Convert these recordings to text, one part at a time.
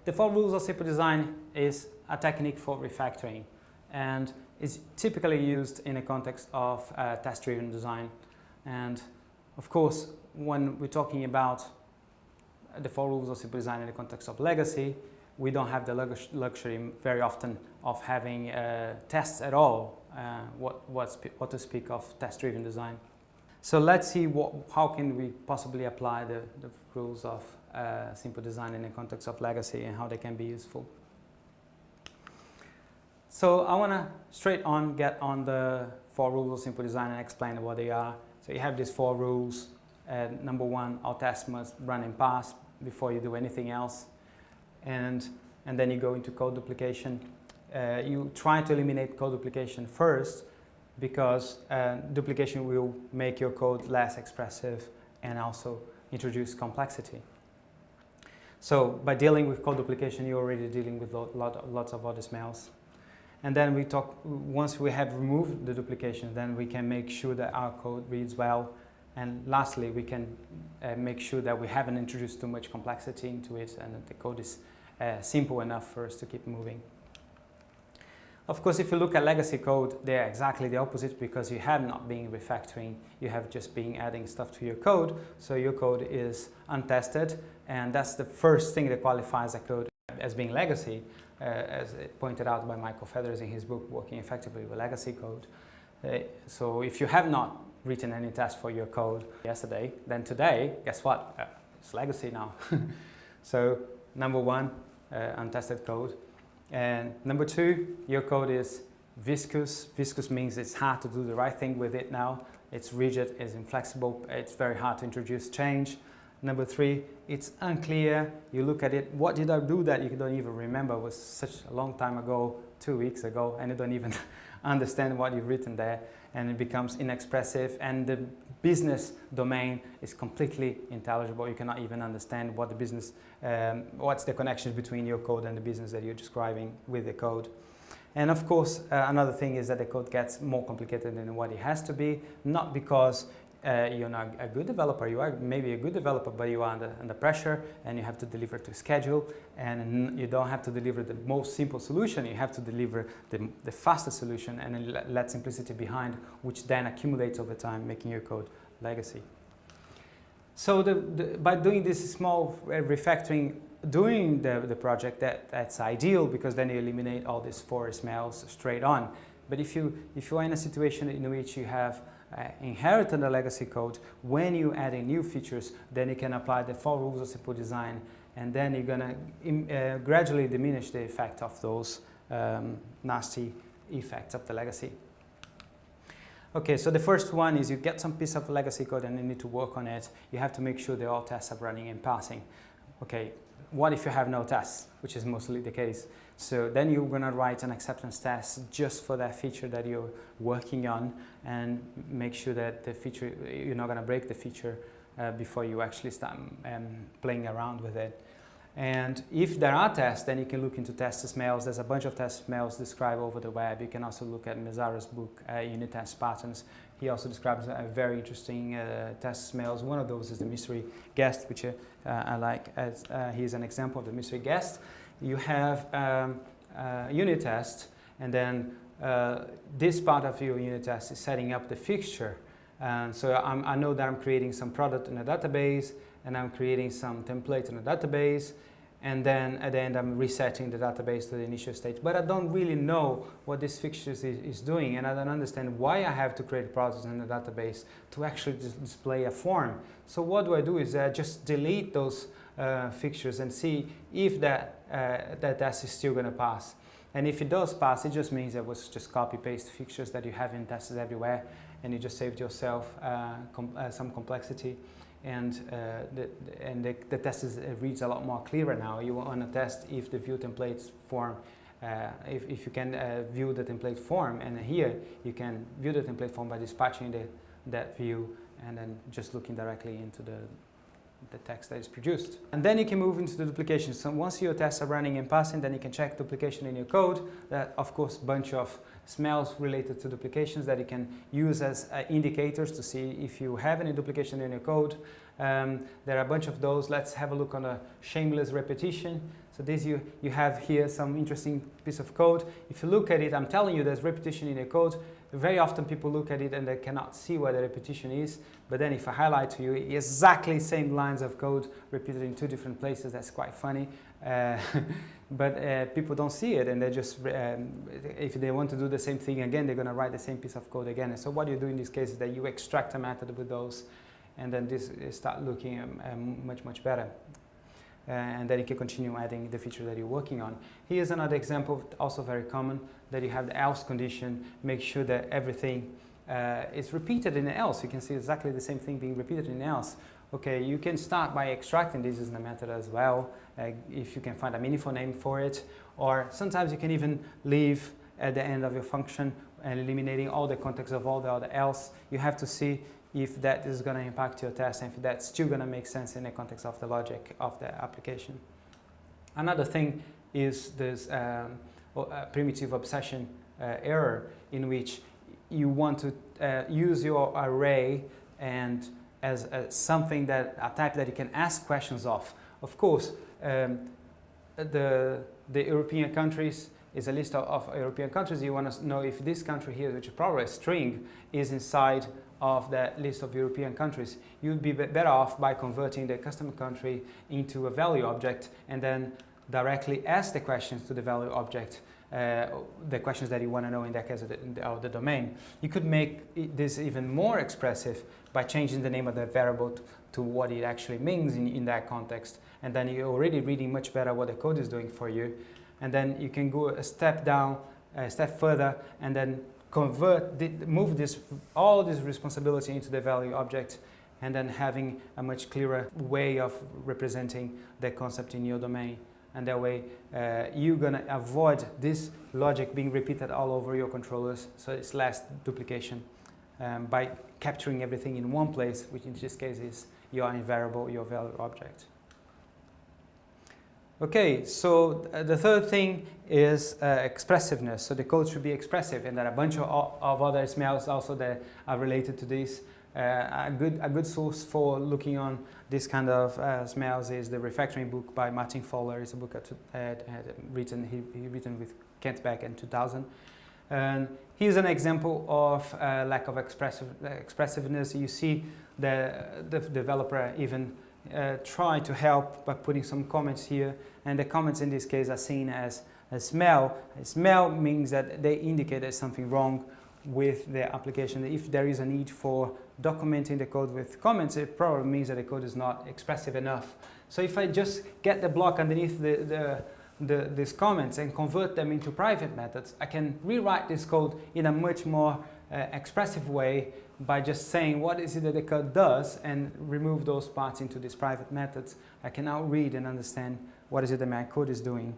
The 4 rules of simple design is a technique for refactoring and is typically used in a context of test-driven design. And of course, when we're talking about the 4 rules of simple design in the context of legacy, we don't have the luxury very often of having tests at all, what to speak of test-driven design. So let's see how can we possibly apply the rules of simple design in the context of legacy and how they can be useful. So I want to straight on get on the 4 rules of simple design and explain what they are. So you have these 4 rules. Number 1, all tests must run in pass before you do anything else. And then you go into code duplication. You try to eliminate code duplication first because duplication will make your code less expressive and also introduce complexity. So by dealing with code duplication, you're already dealing with lots of other smells. And then we talk, once we have removed the duplication, then we can make sure that our code reads well. And lastly, we can make sure that we haven't introduced too much complexity into it and that the code is simple enough for us to keep moving. Of course, if you look at legacy code, they're exactly the opposite because you have not been refactoring, you have just been adding stuff to your code. So your code is untested, and that's the first thing that qualifies a code as being legacy, as pointed out by Michael Feathers in his book, Working Effectively with Legacy Code. So if you have not written any test for your code yesterday, then today, guess what? It's legacy now. So number 1, untested code. And number 2, your code is viscous. Viscous means it's hard to do the right thing with it now. It's rigid, it's inflexible, it's very hard to introduce change. Number 3, it's unclear. You look at it, what did I do that you don't even remember? It was such a long time ago, 2 weeks ago, and you don't even understand what you've written there, and it becomes inexpressive, and the business domain is completely intelligible. You cannot even understand what the business, what's the connection between your code and the business that you're describing with the code. And of course, another thing is that the code gets more complicated than what it has to be, not because you're not a good developer. You are maybe a good developer, but you are under pressure and you have to deliver to schedule, and you don't have to deliver the most simple solution. You have to deliver the fastest solution and let simplicity behind, which then accumulates over time, making your code legacy. So by doing this small refactoring during the project, that's ideal because then you eliminate all these 4 smells straight on. But if you are in a situation in which you have inherited the legacy code, when you add in new features, then you can apply the 4 rules of simple design, and then you're going to gradually diminish the effect of those nasty effects of the legacy. Okay, so the first one is you get some piece of legacy code and you need to work on it. You have to make sure that all tests are running and passing. Okay, what if you have no tests, which is mostly the case? So then you're going to write an acceptance test just for that feature that you're working on and make sure that the feature, you're not going to break the feature before you actually start playing around with it. And if there are tests, then you can look into test smells. There's a bunch of test smells described over the web. You can also look at Mazzaro's book, Unit Test Patterns. He also describes very interesting test smells. One of those is the mystery guest, which I like, as he's an example of the mystery guest. You have unit test, and then this part of your unit test is setting up the fixture. So I know that I'm creating some product in a database, and I'm creating some template in a database, and then at the end I'm resetting the database to the initial state. But I don't really know what this fixture is doing, and I don't understand why I have to create products in the database to actually display a form. So what do is just delete those fixtures and see if that test is still going to pass. And if it does pass, it just means it was just copy-paste fixtures that you have in tests everywhere, and you just saved yourself some complexity. And the test reads a lot more clearer now. You want to test if the view templates form, if you can view the template form, and here you can view the template form by dispatching that view and then just looking directly into the text that is produced. And then you can move into the duplication. So once your tests are running and passing, then you can check duplication in your code. That, of course, bunch of smells related to duplications that you can use as indicators to see if you have any duplication in your code. There are a bunch of those. Let's have a look on a shameless repetition. So this you have here some interesting piece of code. If you look at it, I'm telling you there's repetition in the code. Very often people look at it and they cannot see where the repetition is. But then if I highlight to you, exactly same lines of code repeated in 2 different places. That's quite funny. But people don't see it, and they just, if they want to do the same thing again, they're going to write the same piece of code again. And so what you do in this case is that you extract a method with those, and then this start looking much better. And then you can continue adding the feature that you're working on. Here's another example, also very common, that you have the else condition. Make sure that everything is repeated in the else. You can see exactly the same thing being repeated in the else. Okay, you can start by extracting this as a method as well, if you can find a meaningful name for it. Or sometimes you can even leave at the end of your function and eliminating all the context of all the other else. You have to see if that is going to impact your test and if that's still going to make sense in the context of the logic of the application. Another thing is this primitive obsession error, in which you want to use your array and as something that, a type that you can ask questions of. Of course, the European countries is a list of European countries. You want to know if this country here, which is probably a string, is inside of that list of European countries. You'd be better off by converting the customer country into a value object and then directly ask the questions to the value object, the questions that you want to know in that case of the domain. You could make this even more expressive by changing the name of the variable to what it actually means in that context. And then you're already reading much better what the code is doing for you. And then you can go a step down, a step further, and then move all this responsibility into the value object, and then having a much clearer way of representing the concept in your domain. And that way you're going to avoid this logic being repeated all over your controllers, so it's less duplication by capturing everything in one place, which in this case is your variable, your value object. Okay, so the third thing is expressiveness. So the code should be expressive, and there are a bunch of other smells also that are related to this. A good source for looking on this kind of smells is the Refactoring book by Martin Fowler. It's a book that he written with Kent Beck in 2000. And here's an example of lack of expressiveness. You see the developer even try to help by putting some comments here, and the comments in this case are seen as a smell. A smell means that they indicate there's something wrong with the application. If there is a need for documenting the code with comments, it probably means that the code is not expressive enough. So if I just get the block underneath these comments and convert them into private methods, I can rewrite this code in a much more expressive way by just saying what is it that the code does and remove those parts into these private methods. I can now read and understand what is it that my code is doing,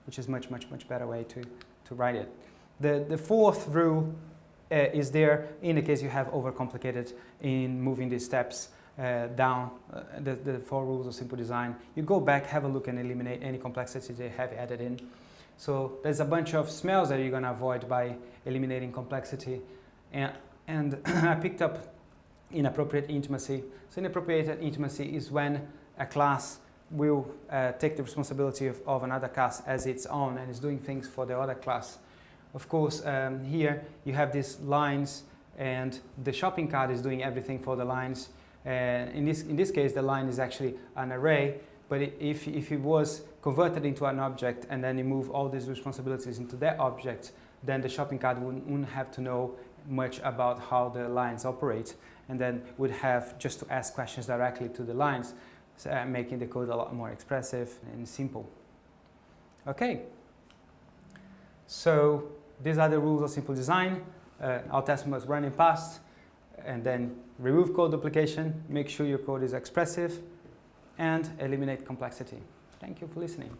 which is much better way to write it. The fourth rule is there in the case you have overcomplicated in moving these steps down, the 4 rules of simple design. You go back, have a look, and eliminate any complexity they have added in. So there's a bunch of smells that you're going to avoid by eliminating complexity. And I picked up inappropriate intimacy. So inappropriate intimacy is when a class will take the responsibility of another class as its own and is doing things for the other class. Of course, here you have these lines, and the shopping cart is doing everything for the lines. In this case, the line is actually an array, but if it was converted into an object and then you move all these responsibilities into that object, then the shopping cart wouldn't have to know much about how the lines operate, and then would have just to ask questions directly to the lines, making the code a lot more expressive and simple. Okay, so these are the rules of simple design. Our test must run in past, and then remove code duplication, make sure your code is expressive, and eliminate complexity. Thank you for listening.